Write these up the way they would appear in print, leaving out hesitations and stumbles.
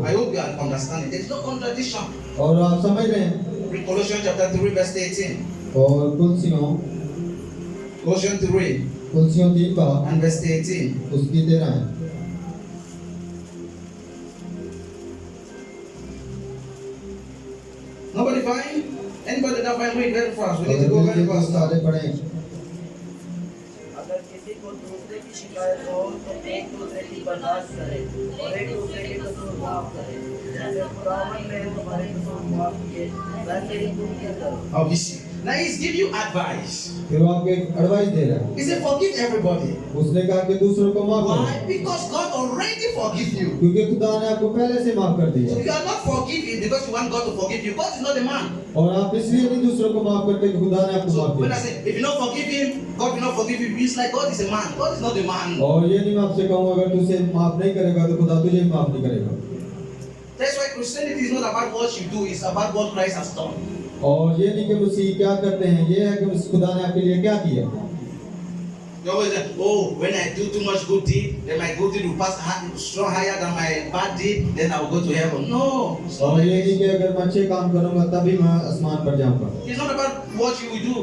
I hope you are understanding. There is no contradiction. और आप समझ रहे हैं? Read Colossians chapter 3 verse 18. और Colossians 3 कुलसियों 3 का and verse 18. उसकी 13 है। Nobody find? Anybody that find? Read very fast. We need to go very fast. सारे पढ़ें। अगर किसी को दूसरे की शिकायत हो तो एक दूसरे की बर्दाश्त करे और एक दूसरे के कसूर माफ करे, जैसे खुदावंद ने तुम्हारे कसूर माफ किए वैसे ही तुम भी करो। Oh, you see. Now he's giving you advice. फिर वो आपको एक एडवाइस दे रहा है। He said, forgive everybody. उसने कहा कि दूसरों को माफ करो। Why? Because God already forgive you. क्योंकि खुदा ने आपको पहले से माफ कर दिया। So you are not forgiving because you want God to forgive you. God is not a man. और आप इसलिए नहीं दूसरों को माफ करते कि खुदा ने आपको So माफ when I किया। say if you not forgive him, God will not forgive you. It's like God is a man. God is not a man. और ये नहीं मैं आपसे कहूँ अगर तू उसे माफ नहीं करेगा तो खुदा तुझे भी माफ नहीं करेगा। That's why Christianity is not about what you do. It's about what Christ has done. और ये नहीं कि मसीह क्या करते हैं, ये है कि खुदा ने आपके लिए क्या किया। You always say, oh, when I do too much good deed, then my good deed will pass strong higher than my bad deed, then I will go to heaven. No. It's not और like ये this. नहीं कि अगर मैं अच्छे काम करूंगा तभी मैं आसमान पर जाऊंगा। It's not about what you will do.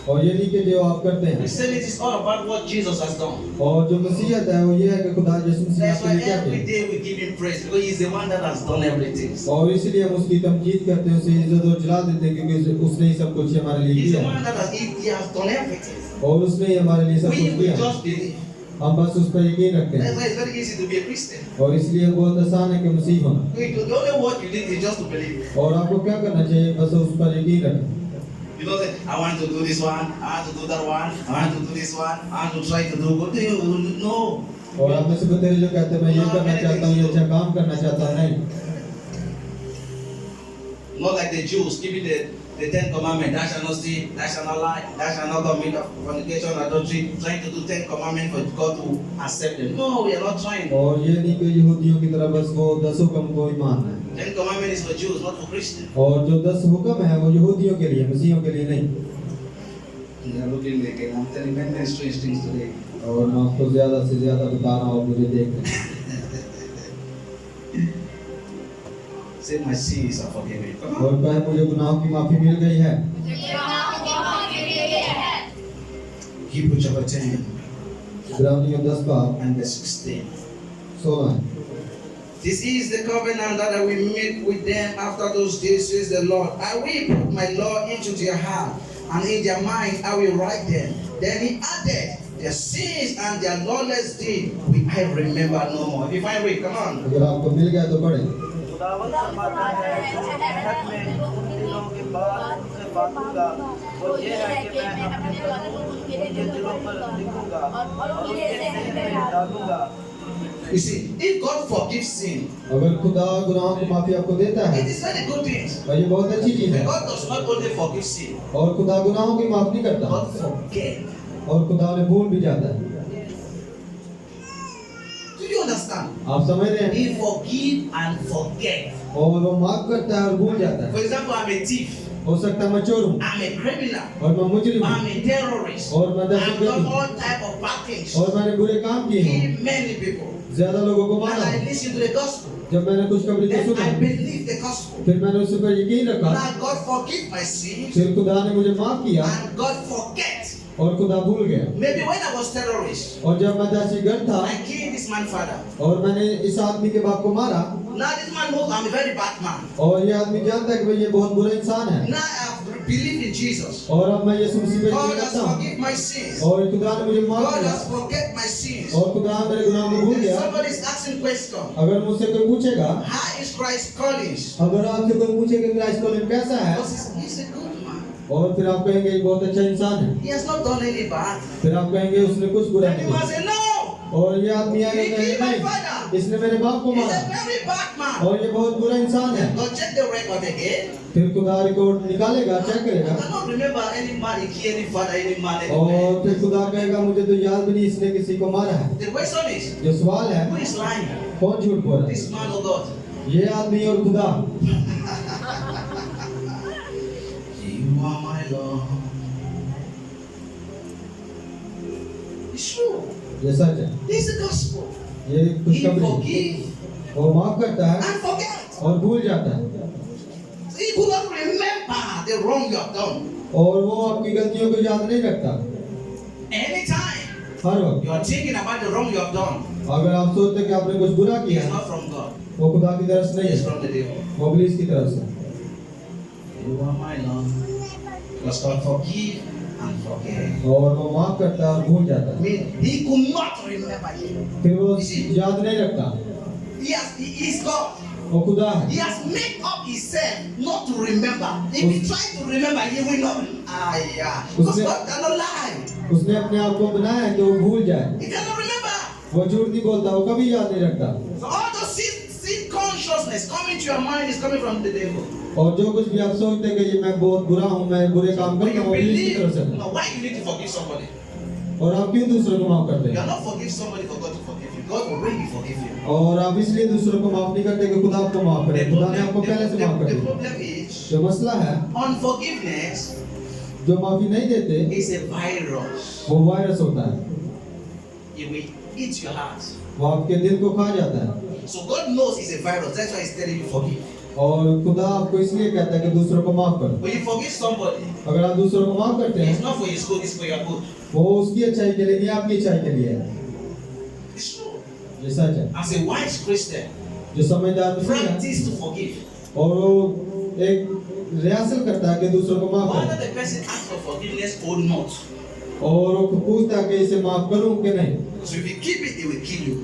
और ये नहीं कि जो आप करते हैं। Christianity is all about what Jesus has done. और जो मसीहत है वो ये है कि खुदा यीशु मसीह That's आपके why लिए क्या every किया। day we give him praise because he's the one that has done everything. और इसलिए हम उसकी तमजीद करते हैं, उसे इज्जत और जला देते हैं क्योंकि उसने ही सब कुछ हमारे लिए He's the किया one that he has done everything. और उसने ही हमारे लिए सब We कुछ किया। just believe. हम बस उस पर यकीन रखते That's हैं why it's very easy to be a Christian. और इसलिए बहुत आसान है कि मसीह होना। The only work you need is just to believe. और आपको क्या करना चाहिए, बस उस पर यकीन रखें। You don't say, I want to do this one, I want to do that one, I want to do this one, I want to try to do good. No. और आप में से बतेरे जो कहते हैं मैं ये करना चाहता हूँ, ये अच्छा काम करना चाहता हूँ, नहीं। Not like the Jews giving the 10 commandments, thou shalt not steal, thou shalt not lie, thou shalt not commit fornication, adultery, trying to do 10 commandments for God to accept them. No, we are not trying. और ये नहीं कि यहूदियों की तरह बस वो 10 हुक्म को ही मानना है। 10 commandments is for Jews, not for Christians. और जो 10 हुक्म है वो यहूदियों के लिए, मसीहियों के लिए नहीं। They are looking like I'm telling many strange things today. और मैं आपको ज्यादा से ज्यादा बता रहा हूँ, मुझे देख रहे हैं। Say my sins are forgiven. Come on. और कहे मुझे गुनाहों की माफी मिल गई है। Hebrews chapter 10 इब्रानियों 10 का and verse 16. 16 है। This is the covenant that I will make with them after those days, says the Lord. I will put my law into their heart, and in their mind I will write them. Then he added, their sins and their lawless deed will I remember no more. If you find read, come on. अगर आपको मिल गया तो पढ़ें। खुदावंद फरमाता है जो महक में उन दिनों के बाद उनसे बांटूंगा वो ये है कि मैं अपने कानून उनके दिलों पर लिखूंगा और उनके सीने में डालूंगा। You see, if God forgives sin, अगर खुदा गुनाहों की माफी आपको देता है it is very good thing. और ये बहुत अच्छी चीज है। God does not only forgive sin, और खुदा गुनाहों की माफ नहीं करता God forget. और खुदा उन्हें भूल भी जाता है। Do you understand? आप समझ रहे हैं? He forgive and forget. और वो माफ करता है और भूल जाता है। For example, I'm a thief. हो सकता है मैं चोर हूँ I'm a criminal. और मैं मुजरिम हूँ I'm a terrorist. और मैं I've दहशतगर्द done हूँ all type of bad things. और मैंने बुरे काम किए हैं, Kill many people. ज्यादा लोगों को And मारा। I listen to the gospel. जब मैंने खुशखबरी को Then सुना I believe the gospel. फिर मैंने उस पर यकीन रखा, Now God forgive my sins फिर खुदा ने मुझे माफ किया and God forget. और खुदा भूल गया। Maybe when I was terrorist, और जब मैं दहशतगर्द था I killed this man's father. और मैंने इस आदमी के बाप को मारा Now this man knows I'm a very bad man. और ये आदमी जानता है कि भाई ये बहुत बुरा इंसान है Now I have believed in Jesus. और अब मैं यीशु मसीह पे God यकीन has करता हूँ forgive my sins. और खुदा ने मुझे माफ God किया has forget my sins. और खुदा मेरे गुनाहों को भूल If गया। somebody is asking question, अगर मुझसे कोई पूछेगा, how is Christ calling? अगर आपसे कोई पूछे कि क्राइस्ट कॉलिन कैसा है Because he's a good man. और फिर आप कहेंगे ये बहुत अच्छा इंसान है, He has not done any bad. फिर आप कहेंगे उसने कुछ बुरा Then नहीं he must किया say, no, और ये आदमी आएगा he कहेगा killed my नहीं father. इसने मेरे बाप को He's मारा a very bad man. और ये बहुत बुरा इंसान है। God check the record again. फिर खुदा रिकॉर्ड निकालेगा, चेक I करेगा cannot remember any man, he killed any father, any man, any और man. फिर खुदा कहेगा मुझे तो याद भी नहीं इसने किसी को मारा है। The question is, जो सवाल है who is lying? कौन झूठ बोल रहा This है, man or God? ये आदमी और खुदा। You are my Lord. It's true. ये सच है, This is the gospel. ये He खुशखबरी forgive वो माफ करता है and forget. और भूल जाता है So he could not remember the wrong you have done. और वो आपकी गलतियों को याद नहीं रखता Anytime हर वक्त you are thinking about the wrong you have done, अगर आप सोचते हैं कि आपने कुछ बुरा it किया is है not from God. वो खुदा की तरफ से नहीं It is है from the devil. वो इब्लीस की तरफ से You are my Lord. Because God forgive and forget. और वो माफ करता है और भूल जाता I है mean, he could not remember you. फिर वो याद नहीं रखता He is God. वो खुदा He है has made up himself not to remember. If he tries to remember, he will not. Yeah. Because God cannot lie. उसने अपने आप को बनाया है कि वो भूल जाए He cannot remember. वो झूठ नहीं बोलता वो कभी याद नहीं रखता So all those sin consciousness coming to your mind is coming from the devil. और जो कुछ भी आप सोचते हैं कि ये मैं बहुत बुरा हूँ मैं बुरे काम When करता you हूँ वो इब्लीस की तरफ से believe, है। no, why you need to forgive somebody? और आप क्यों दूसरों को माफ करते You are हैं not forgive somebody for God to forgive you. God already forgive you. और आप इसलिए दूसरों को माफ नहीं करते कि खुदा आपको माफ करे खुदा ने आपको पहले से माफ कर the दिया problem is जो मसला है unforgiveness जो माफी नहीं देते is a virus. वो वायरस होता है It will eat your heart. वो आपके दिल को खा जाता है So God knows it's a virus. That's why He's telling you forgive. और खुदा आपको इसलिए कहता है कि दूसरों को माफ करो When you forgive somebody, अगर आप दूसरों को माफ करते it's हैं not for his good, it's for your good. वो उसकी अच्छाई के लिए नहीं आपकी अच्छाई के लिए है It's true. ये सच है As a wise Christian, जो समझदार मसीही है practice to forgive. और वो एक रिहर्सल करता है कि दूसरों को माफ Whether करे the person asks for forgiveness or not. और वो पूछता है कि इसे माफ करूं कि नहीं Because if you keep it, it will kill you.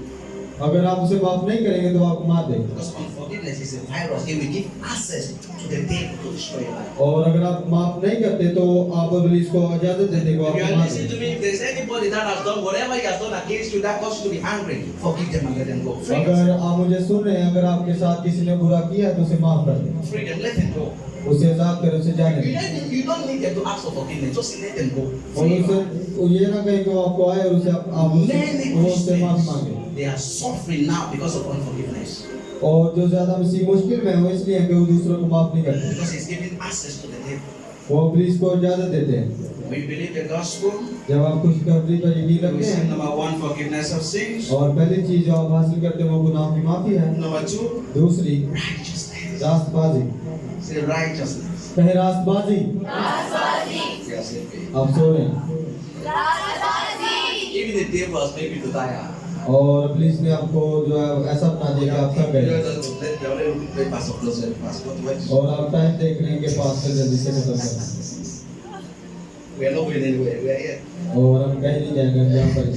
अगर आप उसे माफ नहीं करेंगे तो आपको मार देंगे Because unforgiveness is a virus. It will give access to the devil to destroy your life. और अगर आप माफ नहीं करते तो आप इब्लीस को इजाजत देते को If you आपको are मार listening to देंगे me, if there is anybody that has done whatever he has done against you that causes you to be angry, forgive them and let them go. Free अगर yourself. आप मुझे सुन रहे हैं अगर आपके साथ किसी ने बुरा किया है तो उसे माफ कर दें Free them, let them go. उसे आजाद करें उसे जाने दें You don't need them to ask for forgiveness. Just let them go. और Free उसे them. वो ये ना कहें कि वो आपको आए और उसे आप Many वो उससे माफी मांगे Christians, they are suffering now because of unforgiveness. और जो ज्यादा मसीह मुश्किल में है वो इसलिए है कि वो दूसरों को माफ नहीं करते Because he's giving access to the devil. वो इब्लीस को इजाजत देते हैं When you believe the gospel, जब आप खुशखबरी पर यकीन you रखते receive हैं number one, forgiveness of sins. और पहली चीज जो आप हासिल करते हैं वो गुनाह की माफी है Number two, दूसरी righteousness. रास्तबाजी Say righteousness. कहे रास्तबाजी Yes, it आप सो रहे हैं is. Even the devil has made you to die. और इब्लीस ने आपको जो है ऐसा बना दिया कि आप थक गए और आप टाइम देख रहे हैं कि पास से जल्दी से खत्म कर We are not going anywhere. We are here. और हम कहीं नहीं जाएंगे हम यहाँ पर ही।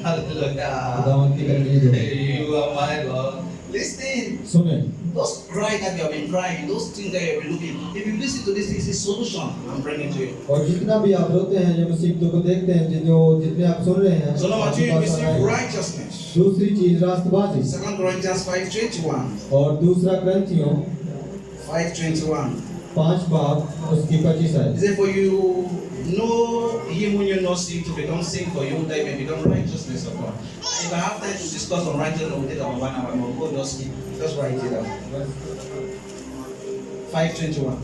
Hallelujah. खुदावंद की तकलीफ हो। You are my Lord. Listen. सुने Those cry that you have been crying, those things that you have been looking. If you listen to this, this is solution I'm bringing to you. और जितना भी आप रोते हैं जो मुसीबतों को देखते हैं जो जितने आप सुन रहे हैं So number two, you आपके पास receive आए। righteousness. दूसरी चीज रास्तबाजी 2 Corinthians 5:21. और दूसरा ग्रंथियों 5:21. 5 बाब उसकी 25 है Is it for you know him when you know sin to become sin for you that you may become righteousness of God. If I have time to discuss on righteousness, we'll take about 1 hour. We'll go just skip. Just write it down. 5:21.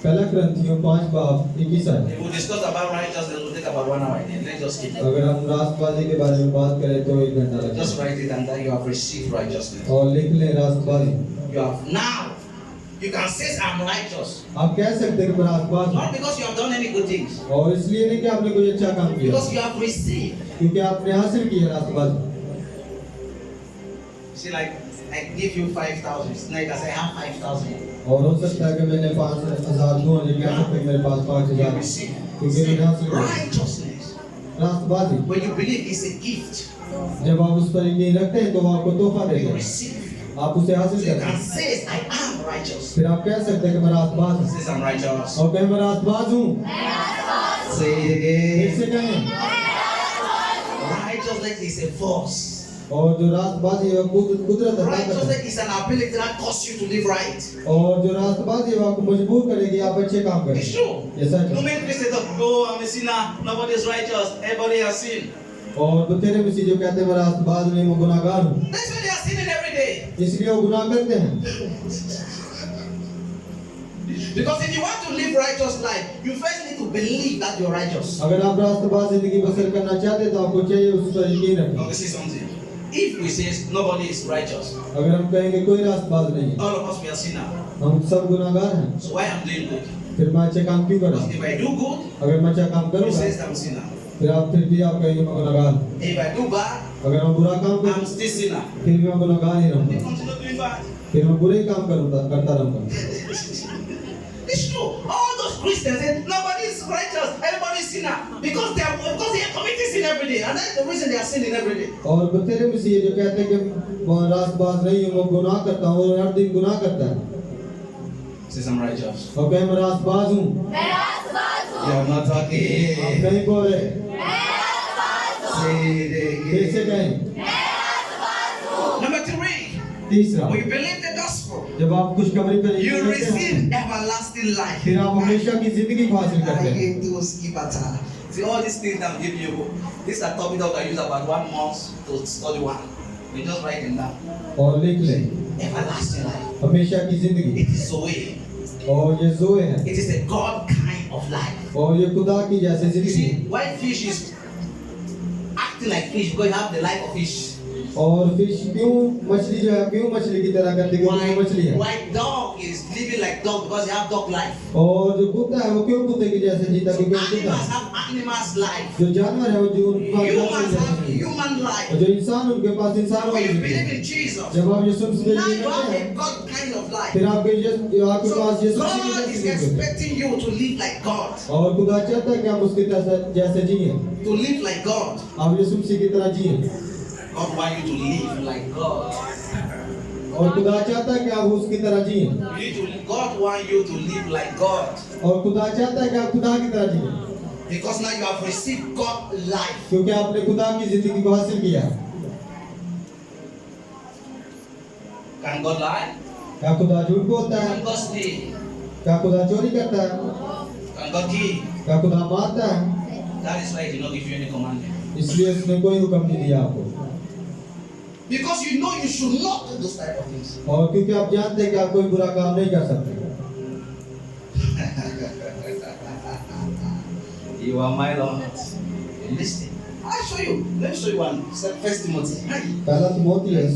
पहला ग्रंथियों 5 बाब 21 है If we discuss about righteousness, we'll take about 1 hour. Then let's just skip. अगर हम रास्तबाजी के बारे में बात करें तो 1 घंटा लगेगा Just write it and that you have received righteousness. और लिख लें रास्तबाजी You have now. You can say I'm righteous. आप कह सकते हैं कि मैं रास्तबाज हूं Not because you have done any good things. और इसलिए नहीं कि आपने कोई अच्छा काम किया Because you have received. क्योंकि आपने हासिल किया रास्तबाजी See, like I give you 5,000. It's like I say I have 5,000. और हो सकता है कि मैंने 5,000 दूं लेकिन कह सकते हैं कि मेरे पास You 5,000 receive. क्योंकि मैंने हासिल किया Righteousness. रास्तबाजी When you believe it's a gift, जब आप उस पर यकीन रखते हैं तो वो आपको तोहफा देते you हैं receive. आप उसे So हासिल you करते can हैं say I am righteous. फिर आप कह सकते हैं कि मैं रास्तबाज हूं Says I'm righteous. और कहें मैं रास्तबाज हूं Say it फिर again. से कहें Righteousness is a force. और जो रास्तबाजी है वो कुदरत है ताकत है Righteousness is an ability that causes you to live right. और जो रास्तबाजी है वो आपको मजबूर करेगी आप अच्छे काम करें It's true. ये सच No है many Christians say, "Oh, I'm a sinner. Nobody is righteous. Everybody has sinned." और बतेरे मसीह जो कहते हैं मैं रास्तबाज नहीं मैं गुनाहगार हूं That's why they are sinning every day. इसलिए वो गुनाह करते हैं Because if you want to live righteous life, you first need to believe that you're righteous. अगर आप रास्तबाज जिंदगी बसर करना चाहते तो आपको चाहिए उस पर यकीन रखना। Now, see something. If we say nobody is righteous, अगर हम कहेंगे कोई रास्तबाज नहीं है, all of us we are sinners. हम सब गुनाहगार हैं, So why I'm doing good? फिर मैं अच्छे काम क्यों करूं? Because if I do good, अगर मैं अच्छा काम who करूंगा, says I'm sinner? फिर भी आप कहेंगे मैं गुनाहगार हूं। If I do bad, अगर मैं बुरा काम I'm करूं, still sinner. फिर भी मैं गुनाहगार ही We रहूंगा, continue doing bad. फिर मैं बुरे काम करता रहूंगा। It's true. All those Christians say nobody is righteous, everybody is sinner because they are committing sin every day, and that's the reason they are sinning every day. और बतेरे में ये जो कहते हैं कि वो रास्तबाज नहीं है, वो गुनाह करता है, वो हर दिन गुनाह करता है। Says I'm righteous. और कहे मैं रास्तबाज हूँ, You are not talking. आप नहीं बोल रहे, Say it कैसे again. कहें? Number 3. तीसरा, When you believe the gospel, जब आप खुशखबरी पर you यकीन करते हैं, receive everlasting life. फिर आप हमेशा की जिंदगी को हासिल करते I हैं। hate those skibata. See all these things I'm giving you. These are topics that I use about 1 month to study one. We just write them down. और लिख ले, Everlasting life. हमेशा की जिंदगी, It is Zoe. और ये जोए है, It is a God kind of life. और ये खुदा की जैसे You जिंदगी, see, why fish is acting like fish because you have the life of fish. और फिश क्यों मछली जो है क्यों मछली की तरह करती है, क्योंकि वो मछली है। Why dog is living like dog because they have dog life. और जो कुत्ता है वो क्यों कुत्ते की जैसे जीता, क्योंकि वो कुत्ता Animals है। have animals life. जो जानवर है वो जो उनका Humans have जैसे, human life. और जो इंसान उनके पास इंसान When वाली you जिंदगी believe है। in Jesus, जब आप यीशु मसीह now में you यकीन have करते a हैं, God kind of life. फिर आपके So पास यीशु मसीह God की is जैसी जिंदगी है। expecting you to live like God. और खुदा चाहता है कि आप उसकी तरह जैसे जिए, To live like God. आप यीशु मसीह की तरह जिए, God wants you to live like God. और खुदा चाहता है कि आप उसकी तरह जिए, God wants you to live like God. और खुदा चाहता है कि आप खुदा की तरह जिए, Because now you have received God life. क्योंकि आपने खुदा की जिंदगी को हासिल किया। Can God lie? क्या खुदा झूठ बोलता है? Can God steal? क्या खुदा चोरी करता है? Can God kill? क्या खुदा मारता है? That is why He did not give you any commandment. इसलिए उसने कोई हुक्म नहीं दिया आपको, Because you know you should not do those type of things. और क्योंकि आप जानते हैं कि आप कोई बुरा काम नहीं कर सकते। You are my Lord. Listen. I'll show you. Let me show you one. First Timothy. पहला Timothy,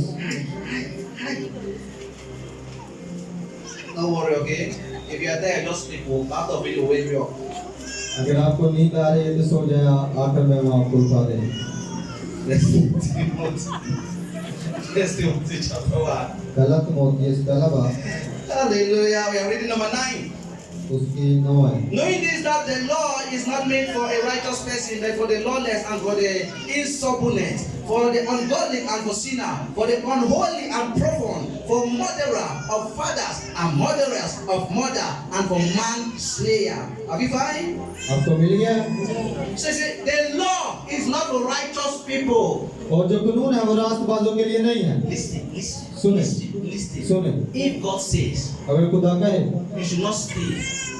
Don't worry, okay? If you are there, just sleep. Out of it, will wake you up. अगर आपको नींद आ रही है तो सो जाए, आकर मैं आपको उठा दें। First Timothy. First Timothy chapter 1. पहला तिमोथियस पहला बाब Hallelujah. We are reading number 9. उसकी 9 है। Knowing this, that the law is not made for a righteous person, but for the lawless and for the insubordinate, for the ungodly and for sinner, for the unholy and profane, for murderer of fathers and murderers of mother, and for manslayer. Have you find? आपको मिल गया? So the law is not for righteous people. और जो कानून है वो रास्तबाजों के लिए नहीं है। Listen, listen, सुने, listen. सुने। If God says अगर खुदा कहे you should not steal,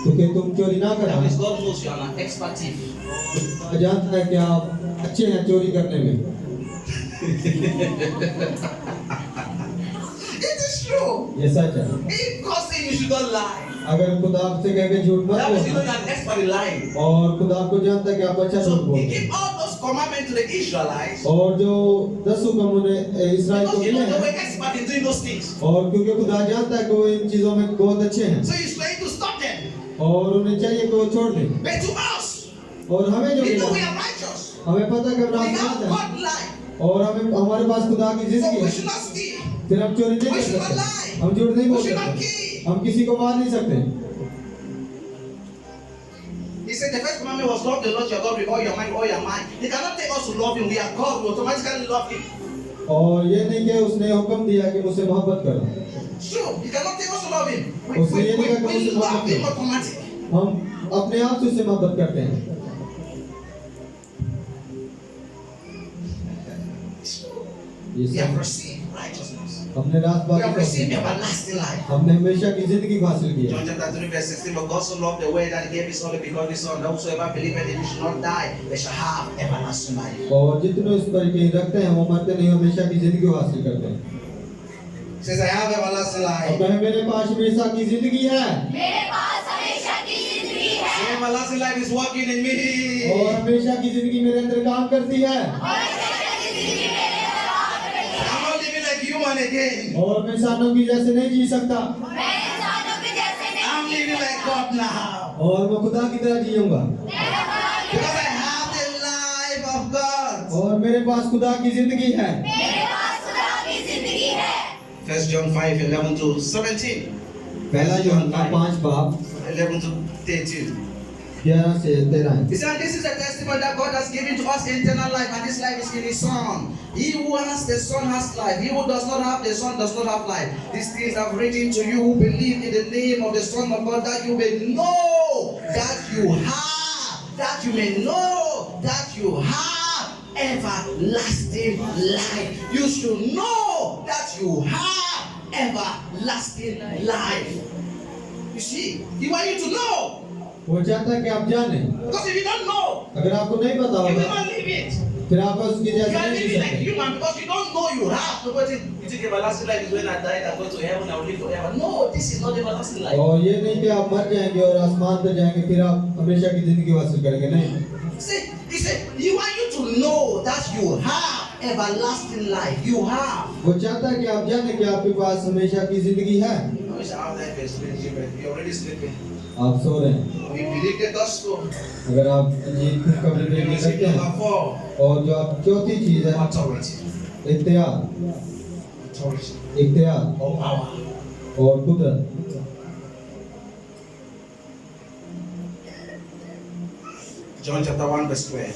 तो कि तुम चोरी ना that करना, means God knows you are an expert thief. खुदा जानता है कि आप अच्छे हैं चोरी करने में। It is true. ये सच है। If God says you should not lie, अगर खुदा आपसे कहे कि झूठ मत that means you know you बोलना, are an expert in lying. और खुदा आपको जानता है कि आप अच्छा झूठ So he बोलते हैं, gave all those commandments to the Israelites और जो 10 हुक्म उन्हें इस्राएल को because he मिले knows they हैं, were expert in doing those things. और क्योंकि खुदा जानता है कि वो इन चीजों में बहुत अच्छे हैं, So he's trying to stop them. और उन्हें चाहिए कि वो छोड़ दें। But to us, और हमें जो we know we मिला, are righteous. हमें पता है कि हम We have रास्तबाज हैं, God life. और हमें हमारे पास खुदा की So जिंदगी we है, should not steal. फिर हम चोरी नहीं We कर should not सकते, lie. हम झूठ नहीं We बोल should not सकते, kill. हम किसी को मार नहीं सकते। He said the first commandment was love the Lord your God with all your mind, all your mind. He cannot take us to love him. We are God. We automatically love him. और ये नहीं कि उसने हुक्म दिया कि मुझसे मोहब्बत करो, It's true. He cannot take us to love him. उसने ये नहीं कहा कि We मुझसे love मोहब्बत him करो, automatically. हम अपने आप से उससे मोहब्बत करते हैं। ये We have सब received righteousness. हमने We रास्तबाजी have को received किया, everlasting life. हमने hमेशा की जिंदगी को हासिल किया। John chapter 3 verse 16, but God so loved the world that he gave his only begotten Son, that whosoever believeth in him should not die, they shall have everlasting life. और जितने उस पर यकीन रखते हैं वो मरते नहीं, हमेशा की जिंदगी को हासिल करते हैं। Says, I have everlasting और life. कहे मेरे पास हमेशा की जिंदगी है The everlasting life is working in me. और हमेशा की जिंदगी मेरे अंदर काम करती है I'm not living like human again. और मैं इंसानों की जैसे नहीं जी सकता I'm living like God now. और मैं खुदा की तरह जीऊंगा Because I have the life of God. और मेरे पास खुदा की जिंदगी है 1 John 5:11 to 17. पहला यूहन्ना 5 बाब 11 to 13. 11 से 13 He said, this is a testimony that God has given to us eternal life, and this life is in His Son. He who has the Son has life. He who does not have the Son does not have life. These things I've written to you who believe in the name of the Son of God, that you may know that you may know that you have everlasting life. You should know that you have everlasting life. You see, He wants you to know. वो चाहता है कि आप जाने Because if you don't know, अगर आपको नहीं पता you will होगा not live it. फिर आप उसकी You जैसे are नहीं जी living like सकते human because you don't know you have. Nobody you think everlasting life is when I die, I go to heaven, I will live forever. No, this is not everlasting life. और ये नहीं कि आप मर जाएंगे और आसमान पे जाएंगे फिर आप हमेशा की जिंदगी हासिल करेंगे नहीं He said, you want you to know that you have everlasting life. You have. वो चाहता है कि आप जाने कि आपके पास हमेशा की जिंदगी है I wish our life is sleeping. You're already sleeping. आप सो रहे हैं We believe the gospel. अगर आप ये कब्र पे We नहीं receive करते हैं number 4. और जो आप चौथी चीज है Authority. इख्तियार Authority. इख्तियार Or power. और कुदरत John chapter 1 verse 12.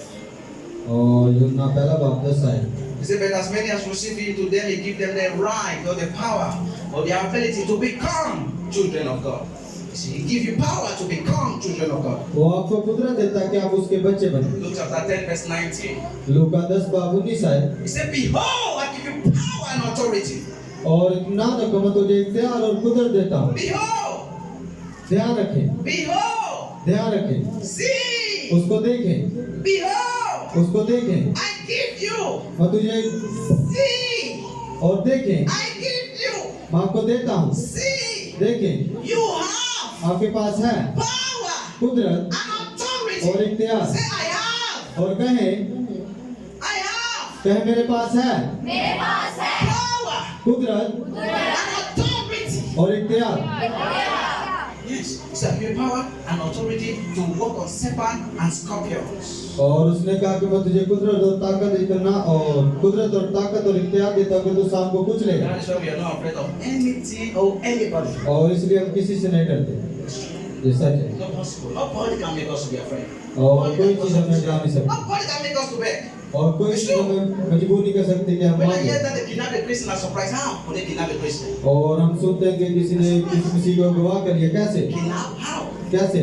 और यूहन्ना पहला बाब 10 है He said, but as many as receive Him, to them He give them the right or the power or the ability to become children of God. You see, He give you power to become children of God. वो आपको कुदरत देता है कि आप उसके बच्चे बने Luke chapter 10 verse 19. लूका 10 बाब 19 है He said, behold, I give you power and authority. और ना रखो मैं तुझे इख्तियार और कुदरत देता हूँ Behold, ध्यान रखें behold, ध्यान रखें see, उसको देखें behold, उसको देखें I give you, मैं तुझे see, और देखें I give you, मैं आपको देता हूँ see, देखें you have आपके पास है power कुदरत and authority. और इख्तियार Say, I have, और कहे I have कहे मेरे पास है power कुदरत and authority. और इख्तियार Yes, it's a new power and authority to walk on serpent and scorpions. और उसने कहा कि मैं तुझे कुदरत और ताकत देता और कुदरत और ताकत और इख्तियार देता हूँ कि तू शाम को कुछ लेगा That is why we are not afraid of anything or anybody. और इसलिए हम किसी से नहीं डरते ये सच है Not possible. Nobody can make us to be afraid. और कोई चीज हमें डरा नहीं सकती Nobody can make us to beg. और कोई चीज हमें मजबूर नहीं कर सकती कि हम When I मांगे hear that they kidnap a Christian, I'm surprised. How could they kidnap a Christian? और हम सुनते हैं कि किसी ने किसी को गवाह कर लिया कैसे Kidnap? How? कैसे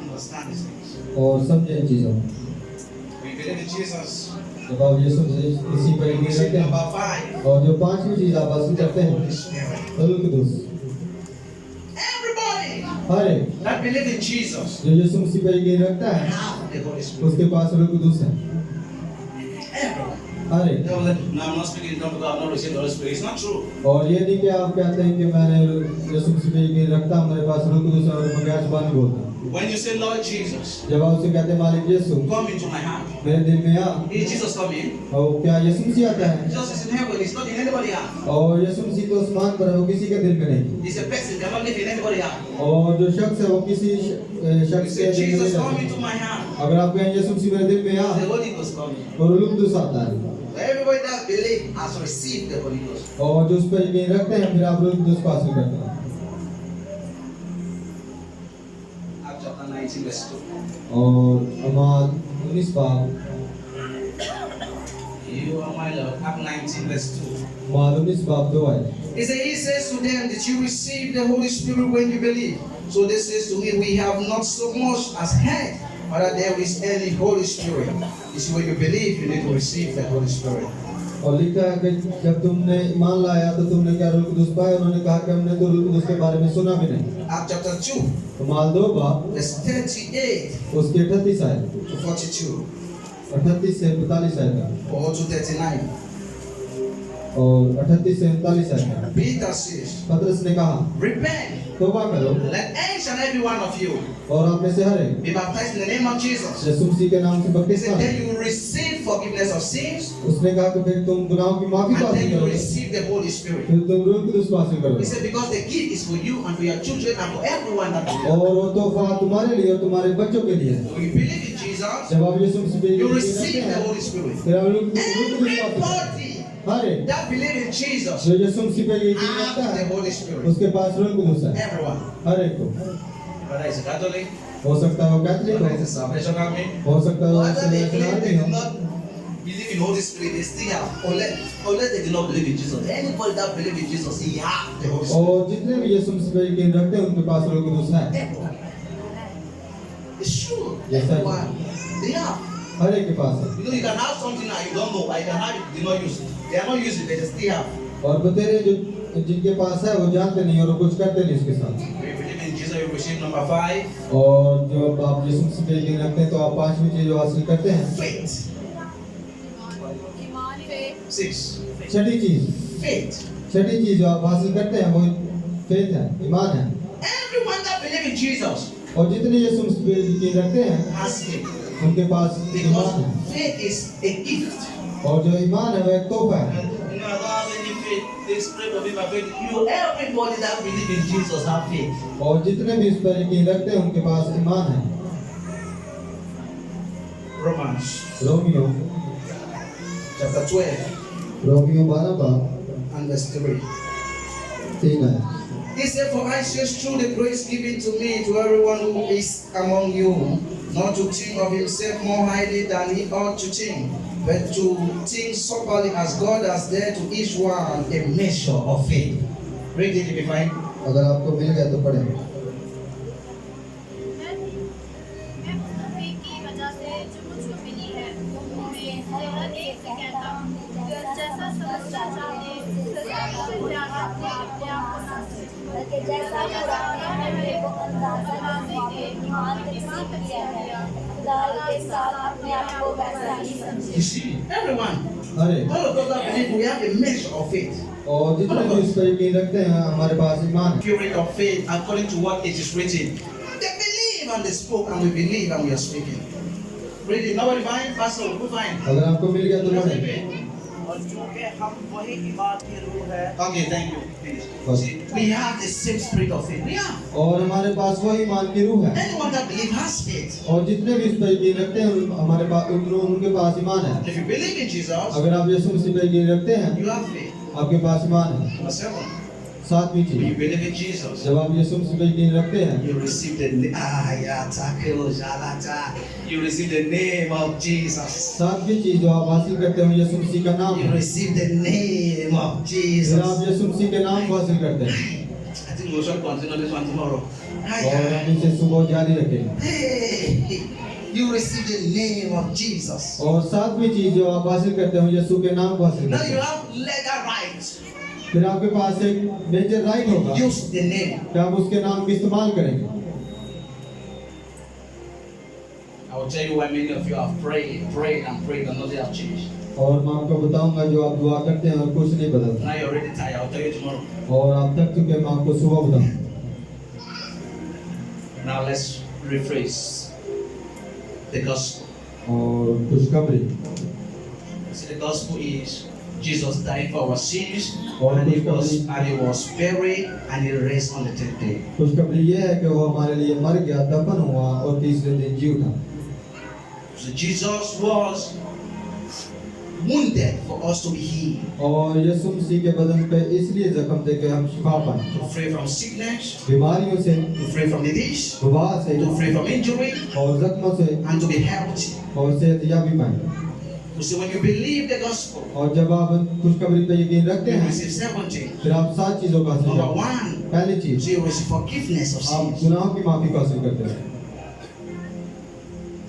Understand these things. और समझे इन चीजों को। We believe in Jesus. जब आप यीशु से इसी पर We यकीन see रखते हैं number 5. और जो पांचवी चीज आप हासिल करते हैं Holy Spirit. रूह कुदूस Everybody हर एक that believe in Jesus जो यीशु मसीह पर यकीन रखता है have the Holy Spirit. उसके पास रूह कुदूस है Everybody. हर एक No, I'm not speaking in tongues because I've not received the Holy Spirit. It's not true. और ये नहीं कि आप कहते हैं कि मैंने यीशु मसीह पे यकीन रखता हूं मेरे पास रूह कुदूस है और मैं गैर जुबान बोलता हूं When you say Lord Jesus, जब आप उसे कहते हैं मालिक यीशु come into my heart. मेरे दिल में आ Is Jesus coming? और क्या यीशु मसीह आता है Jesus is in heaven. He's not in anybody's heart. और यीशु मसीह तो आसमान पर है वो किसी के दिल में नहीं He's a person. He cannot live in anybody's heart. और जो शख्स है वो किसी You शख्स say के दिल में Jesus, नहीं come रहता into my heart. अगर आप कहें यीशु मसीह मेरे दिल में आ The Holy Ghost coming. और रूह कुदूस आता है Everybody that believe has received the Holy Ghost. और जो उस पर यकीन रखते हैं फिर आप रूह कुदूस को हासिल करते हैं Acts chapter 19 verse 2. और अमाल 19 बाब You are my Lord. Acts 19 verse 2. अमाल 19 बाब 2 है He says to them that you receive the Holy Spirit when you believe. So this says to me, we have not so much as heard whether there is any Holy Spirit. You see, when you believe, you need to receive the Holy Spirit. और लिखा है कि जब तुमने ईमान लाया तो तुमने क्या रूह कुदूस पाया उन्होंने कहा कि हमने तो रूह कुदूस के बारे में सुना भी नहीं Acts chapter 2 अमाल 2 बाब verse 38 उसके 38 आयत to 42. 38 से 42 आयत का or to 39. और 38 से 39 आयत का। Peter says, पतरस ने कहा, repent, तौबा करो let each and every one of you और आप में से हर एक be baptized in the name of Jesus. यीशु मसीह के नाम से He बपतिस्मा said, low. then you will receive forgiveness of sins, उसने कहा कि फिर तुम गुनाहों की माफी and then हासिल you will करोगे, receive the Holy Spirit. फिर तुम रूह कुदूस को हासिल He करोगे said, because the gift is for you and for your children and for everyone that believes. और वो तोहफा तुम्हारे लिए और तुम्हारे बच्चों के लिए है। When you believe in Jesus, जब आप यीशु मसीह पे you यकीन receive रखते the हैं, Holy Spirit. फिर आप रूह कुदूस को हासिल करोगे। Everybody हर एक that believe in Jesus जो यीशु मसीह पे यकीन रखता have the है, Holy Spirit. उसके पास रूह कुदूस है। Everyone. हर एक को Whether it's a Catholic, हो सकता है वो कैथलिक whether it's a हो, Salvation Army, हो सकता है वो whether they claim secular they हो, do not believe in Holy Spirit, they still have. Unless they do not believe in Jesus. Anybody that believe in Jesus, he have the Holy Spirit. और जितने भी यीशु मसीह पे यकीन रखते हैं उनके पास रूह कुदूस है। Everyone. It's true. Yes, sir. Everyone. They have. हर एक के पास है। You know, you can have something that you don't know, or you can have it, you did not use it. They are not using it, they just still have. और बतेरे जो जिनके पास है वो जानते नहीं और वो कुछ करते नहीं उसके साथ। When you believe in Jesus, you receive number 5, और जब आप यीशु मसीह पे यकीन रखते हैं तो आप पांचवी चीज जो हासिल करते हैं। faith. 6. छठी चीज जो आप हासिल करते हैं वो फेथ है, ईमान है। Everyone that believe in Jesus और जितने यीशु मसीह पे यकीन रखते हैं has faith. उनके पास ईमान Because है faith is a gift. और जो ईमान है वो एक तोहफा है। You know, I don't have any faith. This spirit of my faith. You, everybody that believe in Jesus have faith. और जितने भी इस पर यकीन रखते हैं उनके पास ईमान है। Romans रोमियो chapter 12 रोमियो 12 बाब and verse 3. 3 है। He said, for I say through the grace given to me, to everyone who is among you, not to think of himself more highly than he ought to think, but to think soberly as God has dealt to each one a measure of faith. Read it if you find. अगर आपको मिल गया तो पढ़ें। मैं उस की वजह से जो मुझको मिली है मैं एक से कहता हूँ जैसा समझना चाहे अपने आप को ना बल्कि जैसा खुदा ने मेरे को अंदाजा के ईमान तकसीम किया है खुदा के साथ अपने आप को वैसा ही समझे। You see, everyone, अरे all of us that believe, we have a measure of faith. और जितने भी इस पर यकीन रखते हैं हमारे पास ईमान है। Purity of faith according to what it is written. They believe and they spoke, and we believe and we are speaking. Read it. Nobody find? Pastor, who find? अगर आपको मिल गया तो पढ़ें। और चूंकि हम वही ईमान की रूह है। Okay, thank you. Please. See, we have the same spirit of faith. We have. और हमारे पास वही ईमान की रूह है। Anyone that believes has faith. और जितने भी इस पर यकीन रखते हैं हमारे पास उनके पास ईमान है। If you believe in Jesus, अगर आप यीशु मसीह पे यकीन रखते हैं you have faith. आपके पास ईमान है। Number 7. सातवीं When you चीज believe in Jesus, जब आप यीशु मसीह पे यकीन रखते हैं you receive the you receive the name of Jesus. सातवीं चीज जो आप हासिल करते हैं यीशु मसीह का नाम You है। receive the name of फिर Jesus. आप यीशु मसीह के नाम को हासिल करते हैं I think we should continue this one tomorrow. और हम इसे सुबह जारी रखेंगे। Hey, you receive the name of Jesus. और सातवीं चीज जो आप हासिल करते हैं यीशु के नाम को हासिल Now करते you हैं। have legal rights. फिर आपके पास एक मेजर राइट होगा Use the name. कि आप उसके नाम का इस्तेमाल करेंगे। I will tell you why many of you have prayed and nothing have changed. और मैं आपको बताऊंगा जो आप दुआ करते हैं और कुछ नहीं बदलता Now you're already tired. I'll tell you tomorrow. और आप थक चुके हैं मैं आपको सुबह बताऊंगा। Now let's rephrase the gospel. और खुशखबरी See, the gospel is Jesus died for our sins, और and he खुशखबरी was buried, and he raised on the third day. खुशखबरी ये है कि वो हमारे लिए मर गया, दफन हुआ और तीसरे दिन जी उठा। So Jesus was wounded for us to be healed, और यीशु मसीह के बदन पे इसलिए जख्म थे कि हम शिफा पाएं, to free from sickness, बीमारियों से, to free from disease, वबा से to free from injury, और जख्मों से and to be healthy. और सेहतयाबी पाएं। You see, when you believe the gospel, और जब आप खुशखबरी पे यकीन रखते you हैं receive 7 things. फिर आप 7 चीजों का हासिल Number करते हैं। 1, पहली चीज you receive forgiveness of आप sins. गुनाहों की माफी को हासिल करते हैं।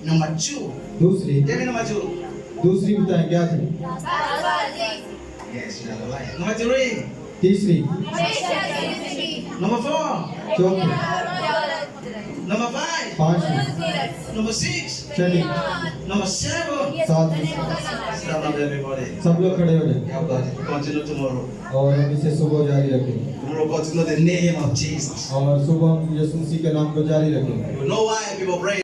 Number 2, दूसरी tell me number 2. दूसरी बताएं क्या थी? Yes, you are right. Number 3, तीसरी, number 4, चौथी, number 5. 5 Number 6. चलिए Number 7. 7 Stand up, everybody. सब लोग खड़े हो जाए Help us continue tomorrow. और हम इसे सुबह जारी रखें Tomorrow, continue the name of Jesus. और सुबह हम यीशु मसीह के नाम को जारी रखें You know why people pray?